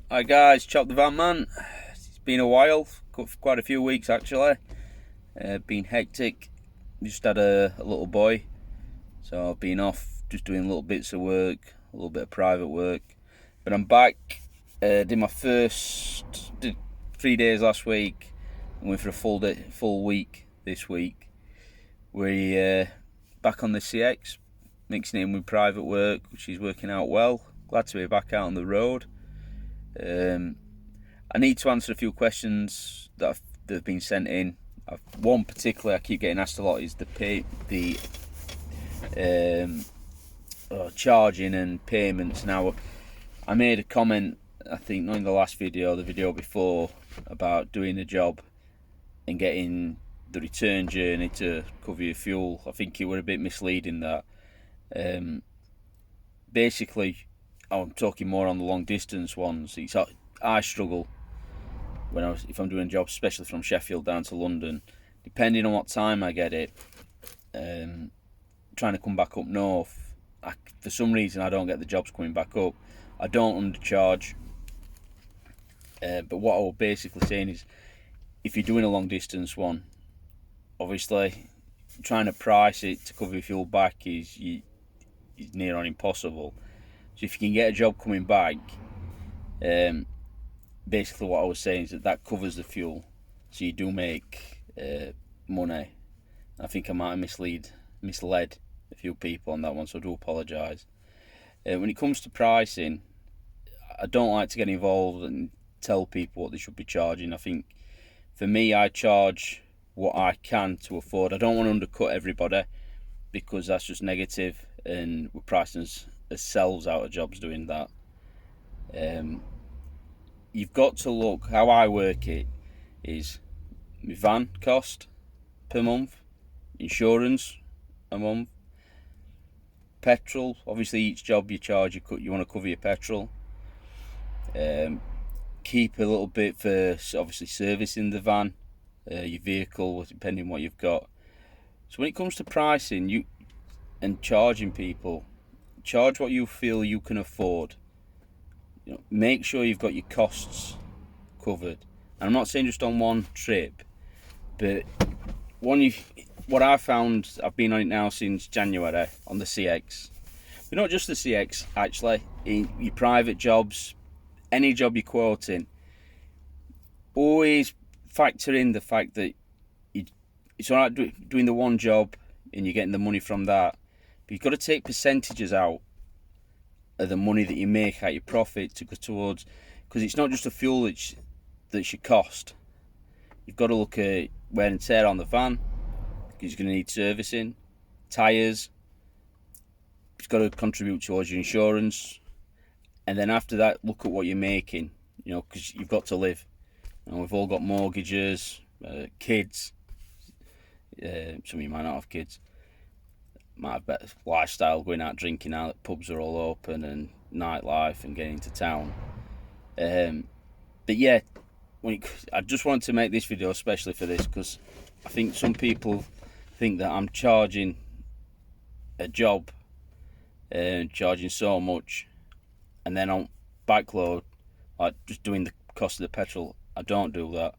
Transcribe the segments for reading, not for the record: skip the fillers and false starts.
Hi guys, Chop the Van Man. It's been a while, quite a few weeks actually. Been hectic. Just had a little boy, so I've been off just doing little bits of work, a little bit of private work. But I'm back. Did 3 days last week, and went for a full week this week. We back on the CX, mixing it in with private work, which is working out well. Glad to be back out on the road. I need to answer a few questions that have been sent in. One particularly I keep getting asked a lot is the charging and payments. Now, I made a comment, I think not in the last video, the video before, about doing a job and getting the return journey to cover your fuel. I think it were a bit misleading that. Basically, I'm talking more on the long distance ones. I struggle if I'm doing jobs, especially from Sheffield down to London, depending on what time I get it. Trying to come back up north, for some reason I don't get the jobs coming back up. I don't undercharge, but what I was basically saying is, if you're doing a long distance one, obviously trying to price it to cover your fuel back is near on impossible. So if you can get a job coming back, basically what I was saying is that covers the fuel, so you do make money. I think I might have misled a few people on that one, so I do apologise. When it comes to pricing, I don't like to get involved and tell people what they should be charging. I think for me, I charge what I can to afford. I don't want to undercut everybody, because that's just negative, and we're pricing ourselves out of jobs doing that. You've got to look, how I work it is my van cost per month, insurance a month, petrol. Obviously each job you charge, you want to cover your petrol. Keep a little bit for obviously servicing the van, your vehicle, depending on what you've got. So when it comes to pricing and charging people, charge what you feel you can afford. Make sure you've got your costs covered. And I'm not saying just on one trip, but what I found, I've been on it now since January on the CX, but not just the CX actually, in your private jobs, any job you're quoting, always factor in the fact that it's alright doing the one job and you're getting the money from that, but you've got to take percentages out of the money that you make out your profit to go towards, because it's not just the fuel that's your cost. You've got to look at wear and tear on the van, because you're going to need servicing, tyres. It's got to contribute towards your insurance, and then after that, look at what you're making. Because you've got to live. We've all got mortgages, kids. Some of you might not have kids. Might have better lifestyle, going out drinking now that pubs are all open, and nightlife and getting into town. But yeah, I just wanted to make this video especially for this, because I think some people think that I'm charging a job and charging so much, and then on backload, like just doing the cost of the petrol. I don't do that.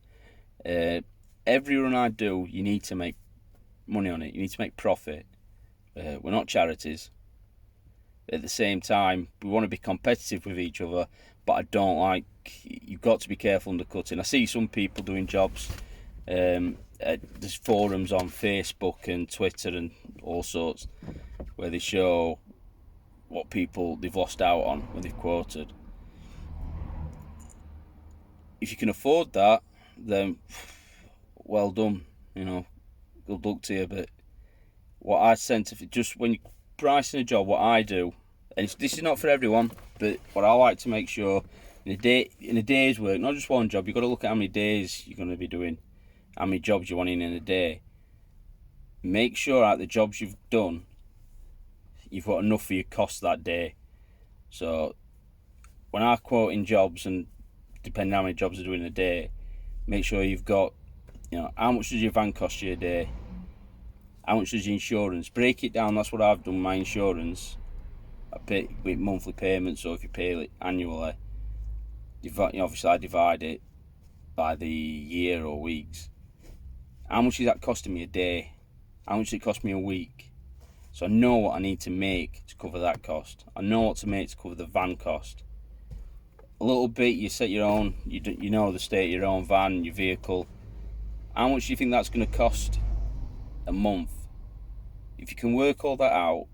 Every run I do, you need to make money on it. You need to make profit. We're not charities. At the same time, we want to be competitive with each other, but I don't like, you've got to be careful undercutting. I see some people doing jobs, there's forums on Facebook and Twitter and all sorts, where they show what people they've lost out on when they've quoted. If you can afford that, then well done, good luck to you. But what I tend to, just when you're pricing a job, what I do, and this is not for everyone, but what I like to make sure in a day's work, not just one job, you've got to look at how many days you're going to be doing, how many jobs you want in a day. Make sure out the jobs you've done, you've got enough for your cost that day. So when I quote in jobs, and depending on how many jobs I do in a day, make sure you've got, how much does your van cost you a day? How much does your insurance? Break it down. That's what I've done. My insurance, I pay with monthly payments, so if you pay it annually, obviously I divide it by the year or weeks. How much is that costing me a day? How much does it cost me a week? So I know what I need to make to cover that cost. I know what to make to cover the van cost. A little bit, you set your own, you know the state of your own van, your vehicle. How much do you think that's going to cost a month? If you can work all that out,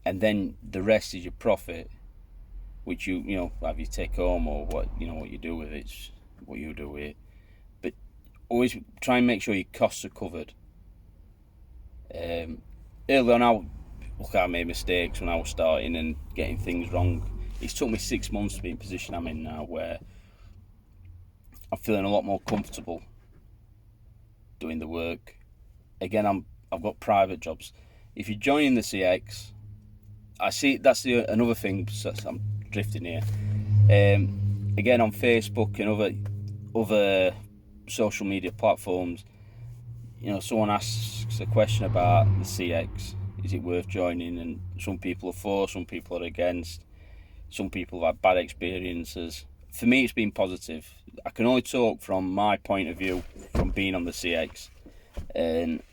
and then the rest is your profit, which you know, either you take home or what you do with it's what you do with it. But always try and make sure your costs are covered. Early on, I made mistakes when I was starting and getting things wrong. It's took me 6 months to be in the position I'm in now, where I'm feeling a lot more comfortable doing the work. Again, I've got private jobs. If you're joining the CX, I see that's another thing. So I'm drifting here. Again, on Facebook and other social media platforms, someone asks a question about the CX. Is it worth joining? And some people are for, some people are against. Some people have had bad experiences. For me, it's been positive. I can only talk from my point of view from being on the CX, and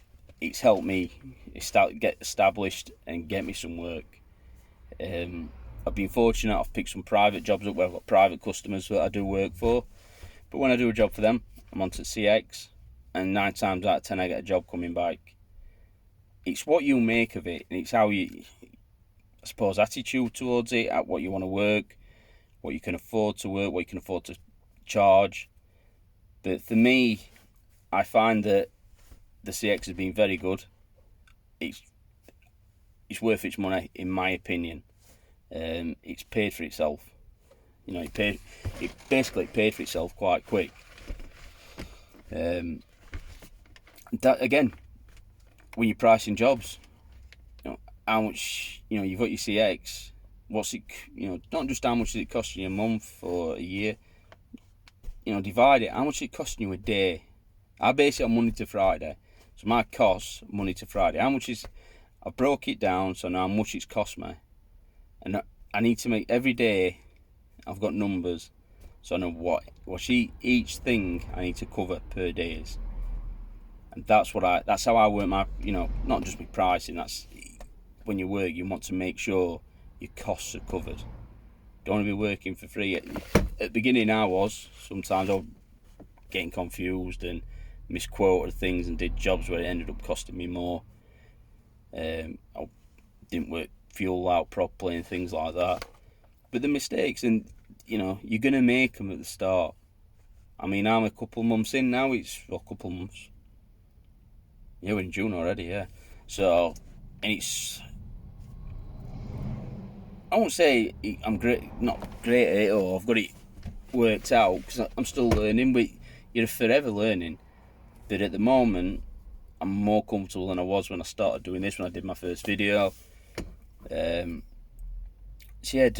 it's helped me get established and get me some work. I've been fortunate. I've picked some private jobs up where I've got private customers that I do work for. But when I do a job for them, I'm onto CX, and 9 times out of 10 I get a job coming back. It's what you make of it, and it's how you, I suppose, attitude towards it, at what you want to work, what you can afford to work, what you can afford to charge. But for me, I find that the CX has been very good. It's worth its money, in my opinion. It's paid for itself. It basically paid for itself quite quick. That again, when you're pricing jobs, how much you've got your CX. What's it? Not just how much does it cost you a month or a year. Divide it. How much is it costing you a day? I base it on Monday to Friday. So my costs Monday to Friday. I broke it down so now how much it's cost me, and I need to make every day. I've got numbers, so I know what each thing I need to cover per day is, and that's how I work my not just with pricing. That's when you work, you want to make sure your costs are covered. Don't want to be working for free. At the beginning, sometimes I was getting confused and misquoted things and did jobs where it ended up costing me more. I didn't work fuel out properly and things like that. But the mistakes, and you're gonna make them at the start. I mean, I'm a couple months in now. A couple months. Yeah, we're in June already. Yeah. So, and I won't say I'm not great at it or I've got it worked out, because I'm still learning. But you're forever learning. But at the moment, I'm more comfortable than I was when I started doing this, when I did my first video. So yeah,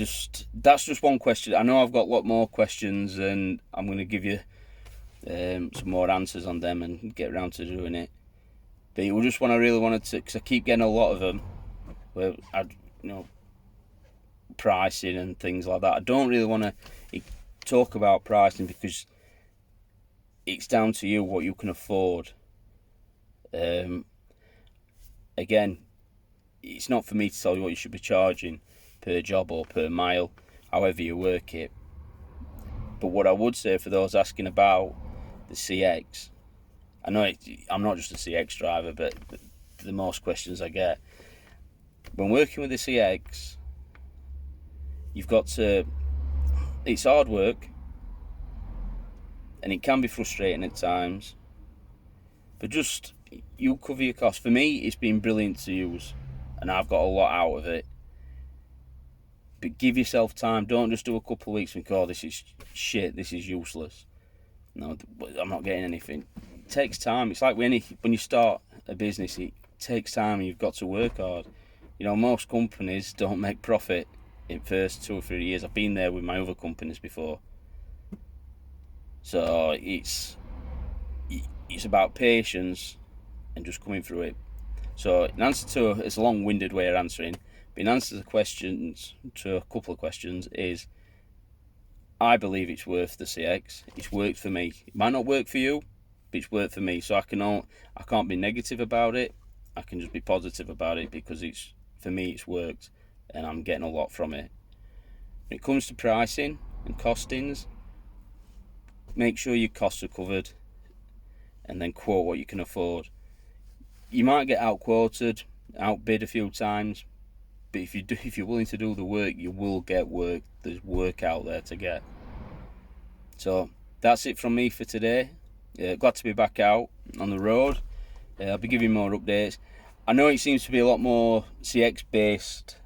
that's just one question. I know I've got a lot more questions, and I'm going to give you some more answers on them and get around to doing it. But it was just one I really wanted to, because I keep getting a lot of them where pricing and things like that. I don't really want to talk about pricing because it's down to you what you can afford. Again, it's not for me to tell you what you should be charging per job or per mile, however you work it. But what I would say for those asking about the CX, I know I'm not just a CX driver, but the most questions I get, when working with the CX, it's hard work, and it can be frustrating at times, but just, you cover your costs. For me, it's been brilliant to use, and I've got a lot out of it. But give yourself time. Don't just do a couple of weeks and think, this is shit, this is useless. No, I'm not getting anything. It takes time. It's like when you start a business, it takes time and you've got to work hard. Most companies don't make profit in first 2 or 3 years. I've been there with my other companies before. So it's about patience and just coming through it. So in answer to, it's a long-winded way of answering, but in answer to a couple of questions is, I believe it's worth the CX. It's worked for me. It might not work for you, but it's worked for me. So I can't be negative about it. I can just be positive about it because for me it's worked, and I'm getting a lot from it. When it comes to pricing and costings, make sure your costs are covered, and then quote what you can afford. You might get outquoted, outbid a few times, but if you're willing to do the work, you will get work. There's work out there to get. So that's it from me for today. Glad to be back out on the road. I'll be giving more updates. I know it seems to be a lot more CX based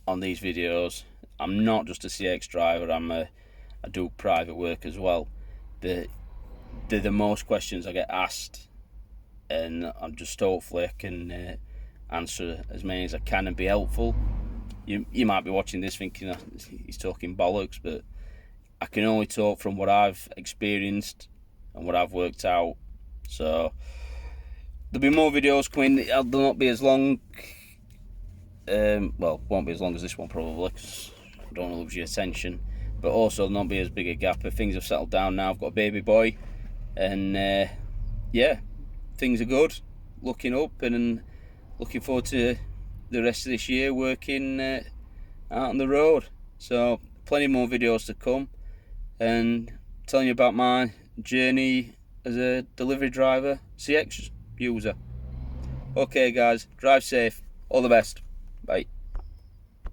on these videos. I'm not just a CX driver. I do private work as well. They're the most questions I get asked, and I'm just hopefully I can answer as many as I can and be helpful. You might be watching this thinking he's talking bollocks, but I can only talk from what I've experienced and what I've worked out. So there'll be more videos coming. They'll not be as long. Well, won't be as long as this one probably, because I don't want to lose your attention. But also there'll not be as big a gap. If things have settled down now, I've got a baby boy, and yeah, things are good, looking up, and looking forward to the rest of this year working out on the road. So plenty more videos to come, and telling you about my journey as a delivery driver, CX user. Okay guys, drive safe, all the best, bye.